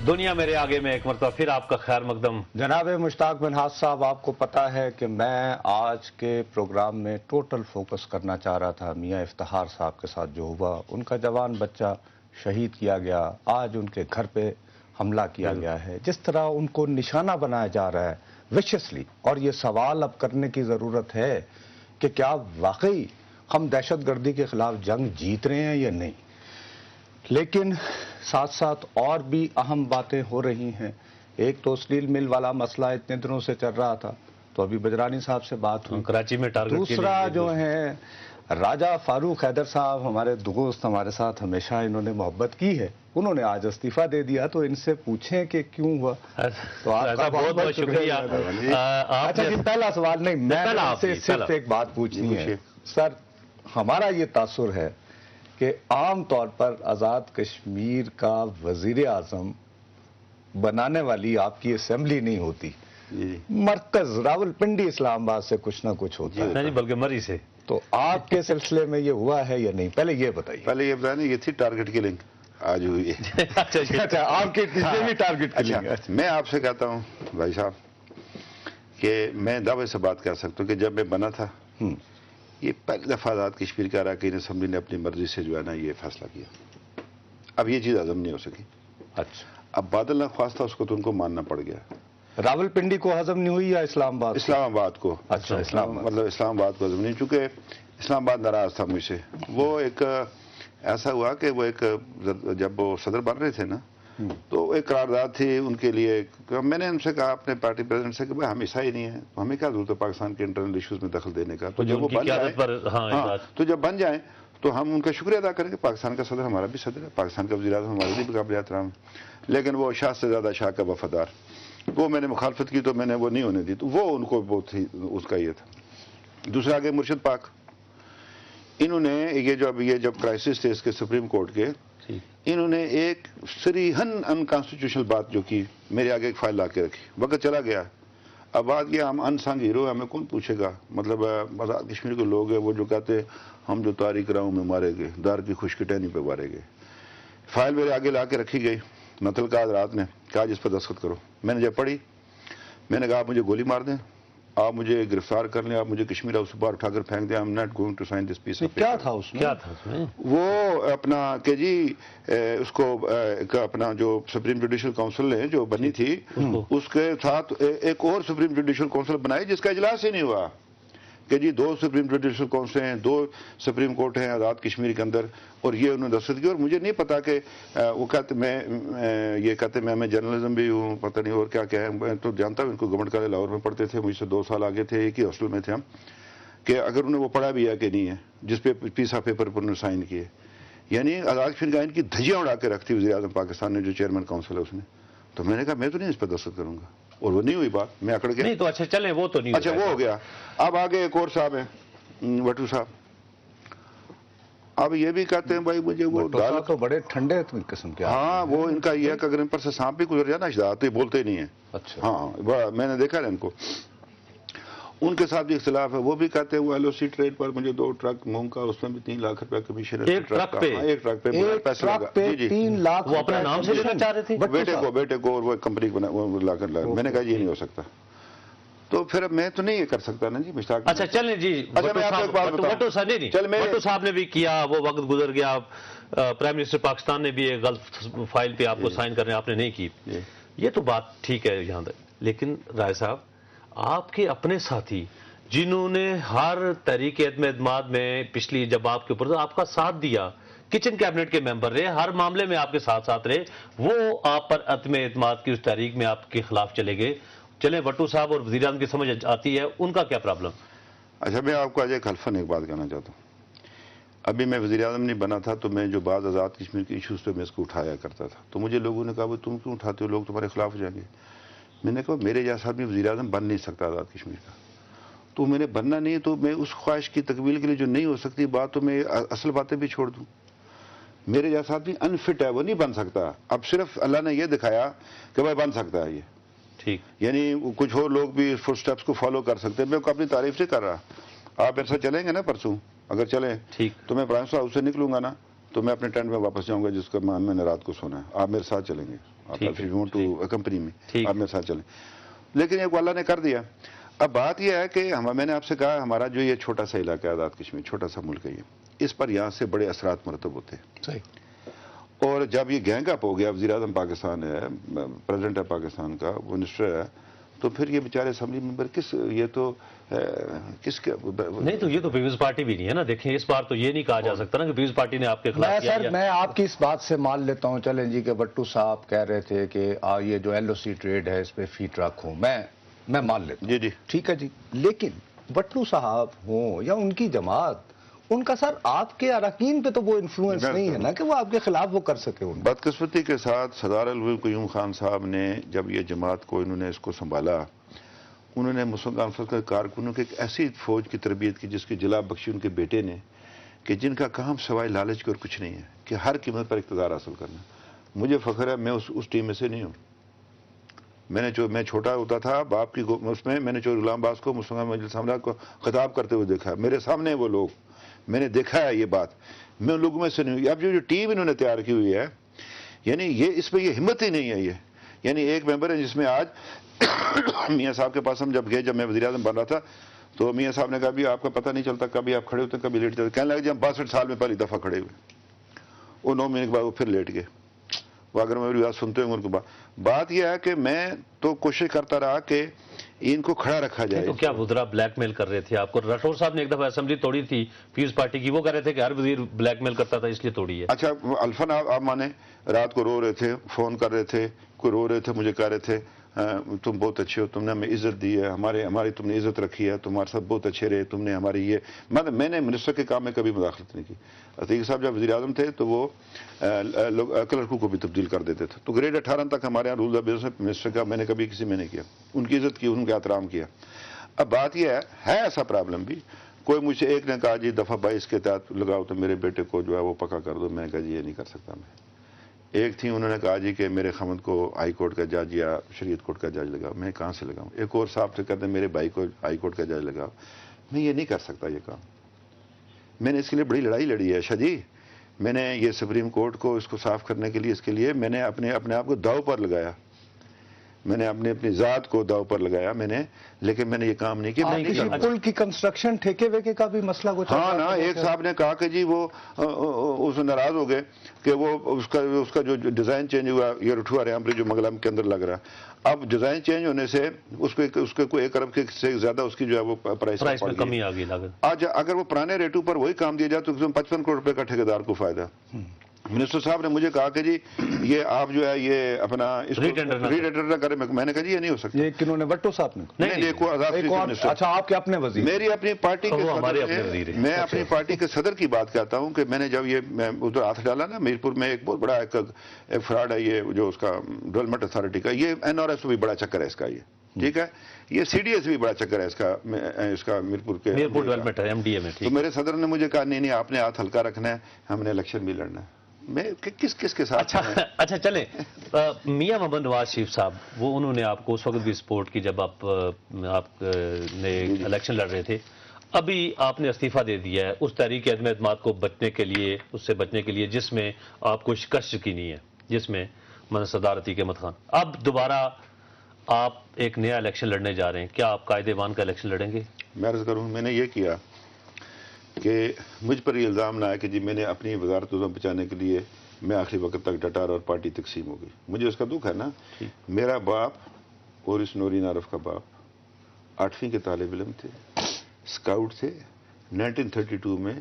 دنیا میرے آگے میں ایک مرتبہ پھر آپ کا خیر مقدم۔ جناب مشتاق منہاج صاحب، آپ کو پتا ہے کہ میں آج کے پروگرام میں ٹوٹل فوکس کرنا چاہ رہا تھا میاں افتخار صاحب کے ساتھ جو ہوا، ان کا جوان بچہ شہید کیا گیا، آج ان کے گھر پہ حملہ کیا گیا ہے، جس طرح ان کو نشانہ بنایا جا رہا ہے ویشیسلی، اور یہ سوال اب کرنے کی ضرورت ہے کہ کیا واقعی ہم دہشت گردی کے خلاف جنگ جیت رہے ہیں یا نہیں۔ لیکن ساتھ ساتھ اور بھی اہم باتیں ہو رہی ہیں۔ ایک تو سٹیل مل والا مسئلہ اتنے دنوں سے چل رہا تھا، تو ابھی بجرانی صاحب سے بات ہوئی، کراچی میں ٹارگٹ۔ دوسرا جو ہے راجہ فاروق حیدر صاحب، ہمارے دوست، ہمارے ساتھ ہمیشہ انہوں نے محبت کی ہے، انہوں نے آج استعفیٰ دے دیا، تو ان سے پوچھیں کہ کیوں ہوا۔ تو آپ کا بہت بہت شکریہ۔ اچھا جی، پہلا سوال نہیں، میں آپ سے صرف ایک بات پوچھنی ہے سر۔ ہمارا یہ تاثر ہے کہ عام طور پر آزاد کشمیر کا وزیر اعظم بنانے والی آپ کی اسمبلی نہیں ہوتی، مرکز راولپنڈی اسلام آباد سے کچھ نہ کچھ ہوتا ہے، نہیں بلکہ مری سے۔ تو آپ کے سلسلے میں یہ ہوا ہے یا نہیں؟ پہلے یہ بتائیے۔ پہلے یہ بتائیں، یہ تھی ٹارگٹ کلنگ آج ہوئی ہے۔ اچھا، آپ کے کس نے بھی ٹارگٹ کلنگ ہے؟ میں آپ سے کہتا ہوں بھائی صاحب کہ میں دعوے سے بات کر سکتا ہوں کہ جب میں بنا تھا، یہ پہلی دفعہ آزاد کشمیر کا اراکین اسمبلی نے اپنی مرضی سے جو ہے نا یہ فیصلہ کیا۔ اب یہ چیز ہضم نہیں ہو سکی۔ اچھا، اب بادل نہ خواستہ اس کو تو ان کو ماننا پڑ گیا۔ راولپنڈی کو ہضم نہیں ہوئی یا اسلام آباد؟ اسلام آباد کو۔ اچھا، اسلام آباد، مطلب اسلام آباد کو ہضم نہیں، چونکہ اسلام آباد ناراض تھا مجھ سے۔ وہ ایک ایسا ہوا کہ وہ ایک جب وہ صدر بن رہے تھے نا، تو ایک قرارداد تھی ان کے لیے۔ میں نے ان سے کہا اپنے پارٹی پریزیڈنٹ سے کہ بھائی ہم عیسائی نہیں ہیں، ہمیں کیا ضرورت ہے پاکستان کے انٹرنل ایشوز میں دخل دینے کا۔ تو جب وہ بن جائیں، تو جب بن جائیں تو ہم ان کا شکریہ ادا کریں گے۔ پاکستان کا صدر ہمارا بھی صدر ہے، پاکستان کا وزیر اعظم ہمارے بھی قابل احترام ہے، لیکن وہ شاہ سے زیادہ شاہ کا وفادار، وہ میں نے مخالفت کی تو میں نے وہ نہیں ہونے دی، تو وہ ان کو بہت ہی اس کا یہ تھا۔ دوسرا آگے مرشد پاک، انہوں نے یہ جب کرائسس تھے اس کے سپریم کورٹ کے، انہوں نے ایک صریحاً ان کانسٹیٹیوشنل بات جو کی، میرے آگے ایک فائل لا کے رکھی، وقت چلا گیا، اب بات یہ ہم انسنگ ہیرو ہیں، ہمیں کون پوچھے گا؟ مطلب آزاد کشمیر کے لوگ ہیں وہ جو کہتے ہیں ہم جو تاریخ راہوں میں مارے گئے، دار کی خشک ٹہنی پہ مارے گئے۔ فائل میرے آگے لا کے رکھی گئی، نتل کا رات نے کہا جس پر دستخط کرو۔ میں نے جب پڑھی، میں نے کہا آپ مجھے گولی مار دیں، آپ مجھے گرفتار کر لیں، آپ مجھے کشمیر ہاؤس سے باہر اٹھا کر پھینک دیں، I am not going to sign this piece of paper. کیا تھا اس میں؟ وہ اپنا کہ جی اس کو اپنا جو سپریم جوڈیشل کونسل ہے جو بنی تھی، اس کے ساتھ ایک اور سپریم جوڈیشل کونسل بنائی جس کا اجلاس ہی نہیں ہوا، کہ جی 2 سپریم جوڈیشل کونسل ہیں، 2 سپریم کورٹ ہیں آزاد کشمیر کے اندر، اور یہ انہوں نے دستخط کی۔ اور مجھے نہیں پتا کہ وہ کہتے میں جرنلزم بھی ہوں، پتہ نہیں اور کیا ہے، میں تو جانتا ہوں ان کو گورنمنٹ کالج لاہور میں پڑھتے تھے، مجھ سے 2 سال آگے تھے، ایک ہی ہاسٹل میں تھے ہم، کہ اگر انہیں وہ پڑھا بھی ہے کہ نہیں ہے جس پہ پیس آف پیپر پر انہوں نے سائن کیے۔ یعنی آزاد کشمیر کا ان کی دھجیاں اڑا کے رکھتی وزیر اعظم پاکستان نے جو چیئرمین کونسل ہے اس نے۔ تو میں نے کہا میں تو نہیں اس پہ دستخط کروں گا، اور وہ نہیں ہوئی بات، میں اکڑ گیا۔ نہیں تو اچھا چلیں، وہ تو نہیں، اچھا وہ ہو گیا۔ اب آگے ایک اور صاحب ہیں وٹو صاحب، اب یہ بھی کہتے ہیں بھائی مجھے وہ دال تو بڑے ٹھنڈے قسم کے۔ ہاں، وہ ان کا یہ ہے کہ اگر ان پر سے سانپ بھی گزر جائے نا اشداد تو یہ بولتے ہی نہیں ہیں۔ اچھا، ہاں میں نے دیکھا نا ان کو، ان کے ساتھ بھی اختلاف ہے۔ وہ بھی کہتے ہیں وہ ایل او سی ٹریڈ پر مجھے 2 ٹرک مونگ کا، اس میں بھی 3 لاکھ روپے کمیشن ہے۔ ایک ٹرک پہ 3 لاکھ وہ اپنا نام سے لینا چاہ رہے تھے، بیٹے کو، اور وہ کمپنی کو لا کر لایا۔ میں نے کہا یہ نہیں ہو سکتا، تو پھر میں تو نہیں یہ کر سکتا نا جی مشتاق۔ اچھا چلیں جی، بھٹو صاحب نے بھی کیا، وہ وقت گزر گیا، پرائم منسٹر پاکستان نے بھی ایک غلط فائل پہ آپ کو سائن کرنے آپ نے نہیں کی، یہ تو بات ٹھیک ہے یہاں تک۔ لیکن رائے صاحب، آپ کے اپنے ساتھی جنہوں نے ہر تحریک عدم اعتماد میں پچھلی جب آپ کے اوپر آپ کا ساتھ دیا، کچن کیبنٹ کے ممبر رہے، ہر معاملے میں آپ کے ساتھ رہے، وہ آپ پر عدم اعتماد کی اس تحریک میں آپ کے خلاف چلے گئے۔ چلیں وٹو صاحب اور وزیر اعظم کی سمجھ آتی ہے، ان کا کیا پرابلم؟ اچھا میں آپ کو آج ایک حلفاً ایک بات کہنا چاہتا ہوں۔ ابھی میں وزیر اعظم نہیں بنا تھا تو میں جو بعض آزاد کشمیر کے ایشوز پہ میں اس کو اٹھایا کرتا تھا، تو مجھے لوگوں نے کہا وہ تم کیوں اٹھاتے ہو، لوگ تمہارے خلاف ہو جائیں گے۔ میں نے کہا میرے جیسا آدمی وزیر اعظم بن نہیں سکتا آزاد کشمیر کا، تو میں نے بننا نہیں، تو میں اس خواہش کی تکمیل کے لیے جو نہیں ہو سکتی بات، تو میں اصل باتیں بھی چھوڑ دوں۔ میرے جیسا آدمی انفٹ ہے، وہ نہیں بن سکتا۔ اب صرف اللہ نے یہ دکھایا کہ بھائی بن سکتا ہے یہ، ٹھیک، یعنی کچھ اور لوگ بھی فٹ سٹیپس کو فالو کر سکتے ہیں۔ میں اپنی تعریف سے کر رہا، آپ میرے ساتھ چلیں گے نا پرسوں، اگر چلیں ٹھیک، تو میں پرائم منسٹر ہاؤس سے نکلوں گا نا، تو میں اپنے ٹینٹ میں واپس جاؤں گا جس کا میں نے رات کو سونا ہے، آپ میرے ساتھ چلیں گے۔ کمپنی میں آپ میرے ساتھ چلیں. لیکن یہ اللہ نے کر دیا. اب بات یہ ہے کہ میں نے آپ سے کہا ہمارا جو یہ چھوٹا سا علاقہ ہے آزاد کشمیر, چھوٹا سا ملک ہے یہ, اس پر یہاں سے بڑے اثرات مرتب ہوتے ہیں. صحیح. اور جب یہ گینگ اپ ہو گیا, وزیر اعظم پاکستان ہے, پریزیڈنٹ ہے پاکستان کا, وہ منسٹر ہے, تو پھر یہ بیچارے اسمبلی ممبر یہ تو کس کے نہیں, تو یہ تو پیپلز پارٹی بھی نہیں ہے نا. دیکھیں اس بار تو یہ نہیں کہا جا سکتا نا کہ پیپلز پارٹی نے آپ کے خلاف کیا. سر میں آپ کی اس بات سے مان لیتا ہوں, چلیں جی, کہ بٹو صاحب کہہ رہے تھے کہ یہ جو LOC ٹریڈ ہے اس پہ فیٹ رکھوں, میں مان لیتا ہوں, جی ٹھیک ہے جی. لیکن بٹو صاحب ہوں یا ان کی جماعت, ان کا سر آپ کے اراکین پہ تو وہ انفلوئنس نہیں ہے نا کہ وہ آپ کے خلاف وہ کر سکے. بدقسمتی کے ساتھ سردار الوی قیوم خان صاحب نے جب یہ جماعت کو انہوں نے اس کو سنبھالا, انہوں نے مسلم کانفرنس کے کارکنوں کی ایک ایسی فوج کی تربیت کی جس کی جلا بخشی ان کے بیٹے نے, کہ جن کا کام سوائے لالچ کے اور کچھ نہیں ہے, کہ ہر قیمت پر اقتدار حاصل کرنا. مجھے فخر ہے میں اس ٹیم میں سے نہیں ہوں. میں چھوٹا ہوتا تھا باپ کی اس میں نے غلام عباس کو مسلم مجلس امرا کو خطاب کرتے ہوئے دیکھا, میرے سامنے وہ لوگ, میں نے دیکھا ہے یہ بات, میں ان لوگوں میں سے نہیں ہوں. اب جو ٹیم انہوں نے تیار کی ہوئی ہے, یعنی یہ اس میں یہ ہمت ہی نہیں ہے. یہ یعنی ایک ممبر ہے جس میں آج میاں صاحب کے پاس ہم جب گئے, جب میں وزیر اعظم بن رہا تھا, تو میاں صاحب نے کہا بھی آپ کا پتہ نہیں چلتا کبھی آپ کھڑے ہوتے ہیں کبھی لیٹتے ہیں. کہنے لگے جی ہم 62 سال میں پہلی دفعہ کھڑے ہوئے, وہ 9 مہینے کے بعد وہ پھر لیٹ گئے. وہ اگر میری بات سنتے ہوں ان کو بات یہ ہے کہ میں تو کوشش کرتا رہا کہ ان کو کھڑا رکھا جائے. تو کیا وزرا بلیک میل کر رہے تھے آپ کو؟ راٹھور صاحب نے ایک دفعہ اسمبلی توڑی تھی پیپلز پارٹی کی, وہ کہہ رہے تھے کہ ہر وزیر بلیک میل کرتا تھا اس لیے توڑی ہے. اچھا الفن آپ مانے, رات کو رو رہے تھے, فون کر رہے تھے, کوئی رو رہے تھے, مجھے کہہ رہے تھے تم بہت اچھے ہو, تم نے ہمیں عزت دی ہے, ہماری تم نے عزت رکھی ہے, تمہارے ساتھ بہت اچھے رہے, تم نے ہماری یہ میں نے منسٹر کے کام میں کبھی مداخلت نہیں کی. عتیق صاحب جب وزیر اعظم تھے تو وہ کلرکوں کو بھی تبدیل کر دیتے تھے. تو گریڈ 18 تک ہمارے یہاں رول آف بزنس منسٹر کا میں نے کبھی کسی میں نہیں کیا. ان کی عزت کی, ان کا احترام کیا. اب بات یہ ہے ایسا پرابلم بھی, کوئی مجھ سے ایک نے کہا جی دفعہ 22 کے تحت لگاؤ تو میرے بیٹے کو جو ہے وہ پکا کر دو. میں نے کہا جی یہ نہیں کر سکتا میں. ایک تھی انہوں نے کہا جی کہ میرے خمد کو ہائی کورٹ کا جج یا شریعت کورٹ کا جج لگاؤ. میں کہاں سے لگاؤں؟ ایک اور صاحب سے کہتے ہیں میرے بھائی کو ہائی کورٹ کا جج لگاؤ. میں یہ نہیں کر سکتا یہ کام. میں نے اس کے لیے بڑی لڑائی لڑی ہے شاہ جی. میں نے یہ سپریم کورٹ کو اس کو صاف کرنے کے لیے, اس کے لیے میں نے اپنے آپ کو داؤ پر لگایا, میں نے اپنی ذات کو داؤ پر لگایا میں نے, لیکن میں نے یہ کام نہیں کیا. پل کی کنسٹرکشن ٹھیکے ویکے کا بھی مسئلہ کچھ ہاں نا, ایک صاحب نے کہا کہ جی وہ اس میں ناراض ہو گئے کہ وہ اس کا جو ڈیزائن چینج ہوا, یہ رٹھوا ریامپری جو منگلم کے اندر لگ رہا ہے, اب ڈیزائن چینج ہونے سے اس کے کوئی 1 ارب سے زیادہ اس کی جو ہے وہ پرائس میں کمی آ گئی. آج اگر وہ پرانے ریٹوں پر وہی کام دیا جائے تو 55 کروڑ روپے کا ٹھیکیدار کو فائدہ. منسٹر صاحب نے مجھے کہا کہ جی یہ آپ جو ہے یہ اپنا ری ٹینڈر نہ کریں. میں نے کہا جی یہ نہیں ہو سکتا. یہ کنہوں نے بٹو صاحب نے نہیں, اچھا آپ کے اپنے وزیر, میری اپنی پارٹی کے میں اپنی پارٹی کے صدر کی بات کہتا ہوں کہ میں نے جب یہ ادھر ہاتھ ڈالا نا میرپور میں, ایک بہت بڑا ایک فراڈ ہے یہ جو اس کا ڈیولپمنٹ اتھارٹی کا, یہ NRS بھی بڑا چکر ہے اس کا, یہ ٹھیک ہے, یہ CDS بھی بڑا چکر ہے اس کا میرپور کے ڈیولپمنٹ ہے MDA میں. تو میرے صدر نے مجھے کہا نہیں آپ نے ہاتھ ہلکا رکھنا ہے, ہم نے الیکشن بھی لڑنا ہے. میں کس کے ساتھ. اچھا چلیں, میاں محمد نواز شریف صاحب وہ انہوں نے آپ کو اس وقت بھی سپورٹ کی جب آپ نے الیکشن لڑ رہے تھے. ابھی آپ نے استعفیٰ دے دیا ہے اس تحریک عدم اعتماد کو بچنے کے لیے, اس سے بچنے کے لیے جس میں آپ کو شکست یقینی ہے, جس میں صدارت عتیق احمد خان. اب دوبارہ آپ ایک نیا الیکشن لڑنے جا رہے ہیں, کیا آپ قائد ایوان کا الیکشن لڑیں گے؟ میں عرض کروں, میں نے یہ کیا کہ مجھ پر یہ الزام نہ آیا کہ جی میں نے اپنی وزارت عظم بچانے کے لیے میں آخری وقت تک ڈٹا اور پارٹی تقسیم ہو گئی. مجھے اس کا دکھ ہے نا. میرا باپ اور اس نورین عارف کا باپ 8ویں کے طالب علم تھے, اسکاؤٹ تھے. 1932 میں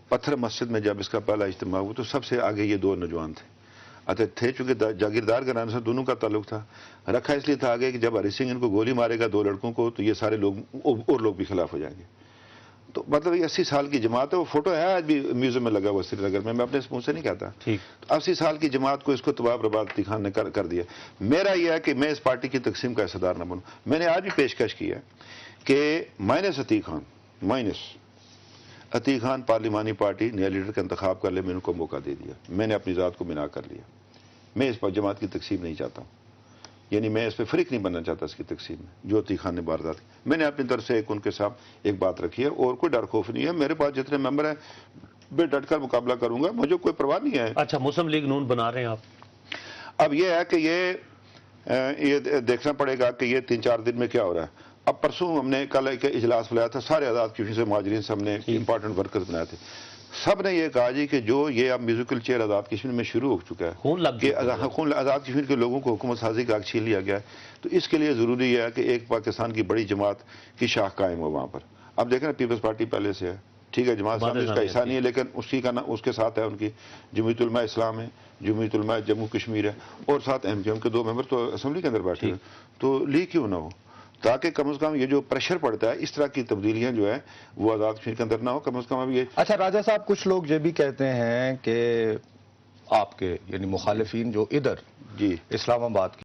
پتھر مسجد میں جب اس کا پہلا اجتماع ہوا تو سب سے آگے یہ 2 نوجوان تھے. تھے چونکہ جاگیردار گھرانے سے دونوں کا تعلق تھا, رکھا اس لیے تھا آگے کہ جب ہری سنگھ ان کو گولی مارے گا 2 لڑکوں کو تو یہ سارے لوگ اور لوگ بھی خلاف ہو جائیں گے. تو مطلب یہ 80 سال کی جماعت ہے. وہ فوٹو ہے آج بھی میوزیم میں لگا ہوا سری نگر میں اپنے منہ سے نہیں کہتا. 80 سال کی جماعت کو اس کو تباہ برباد عتیق خان نے کر دیا. میرا یہ ہے کہ میں اس پارٹی کی تقسیم کا حصہ دار نہ بنوں. میں نے آج بھی پیشکش کی ہے کہ مائنس عتیق خان پارلیمانی پارٹی نیا لیڈر کا انتخاب کر لے. میں ان کو موقع دے دیا, میں نے اپنی ذات کو بنا کر لیا. میں اس جماعت کی تقسیم نہیں چاہتا ہوں, یعنی میں اس پہ فریق نہیں بننا چاہتا اس کی تقسیم میں جو عتیق خان نے واردات کی. میں نے اپنی طرف سے ان کے ساتھ ایک بات رکھی ہے اور کوئی ڈر خوف نہیں ہے. میرے پاس جتنے ممبر ہیں بے ڈٹ کر مقابلہ کروں گا, مجھے کوئی پرواہ نہیں ہے. اچھا مسلم لیگ نون بنا رہے ہیں آپ؟ اب یہ ہے کہ یہ دیکھنا پڑے گا کہ یہ 3-4 دن میں کیا ہو رہا ہے. اب پرسوں ہم نے کل ایک اجلاس بلایا تھا، سارے آزاد کشمیر سے مہاجرین سے ہم نے امپورٹنٹ ورکرز بنائے تھے. سب نے یہ کہا جی کہ جو یہ اب میوزیکل چیئر آزاد کشمیر میں شروع ہو چکا ہے خون لگ کہ گیا. خون آزاد کشمیر کے لوگوں کو حکومت سازی کا حق چھین لیا گیا ہے. تو اس کے لیے ضروری ہے کہ ایک پاکستان کی بڑی جماعت کی شاخ قائم ہو وہاں پر. اب دیکھیں نا پیپلز پارٹی پہلے سے ہے، ٹھیک ہے، جماعت اسلامی اس کا حصہ نہیں ہے، لیکن اس کے ساتھ ہے ان کی جمعیت علماء اسلام ہے، جمعیت علماء جموں کشمیر ہے، اور ساتھ ایم کے 2 ممبر تو اسمبلی کے اندر بیٹھے ہیں. تو لیگ کیوں نہ ہو، تاکہ کم از کم یہ جو پریشر پڑتا ہے اس طرح کی تبدیلیاں جو ہے وہ آزاد کشمیر کے اندر نہ ہو. کم از کم اب یہ اچھا راجہ صاحب، کچھ لوگ یہ بھی کہتے ہیں کہ آپ کے یعنی مخالفین جو ادھر جی اسلام آباد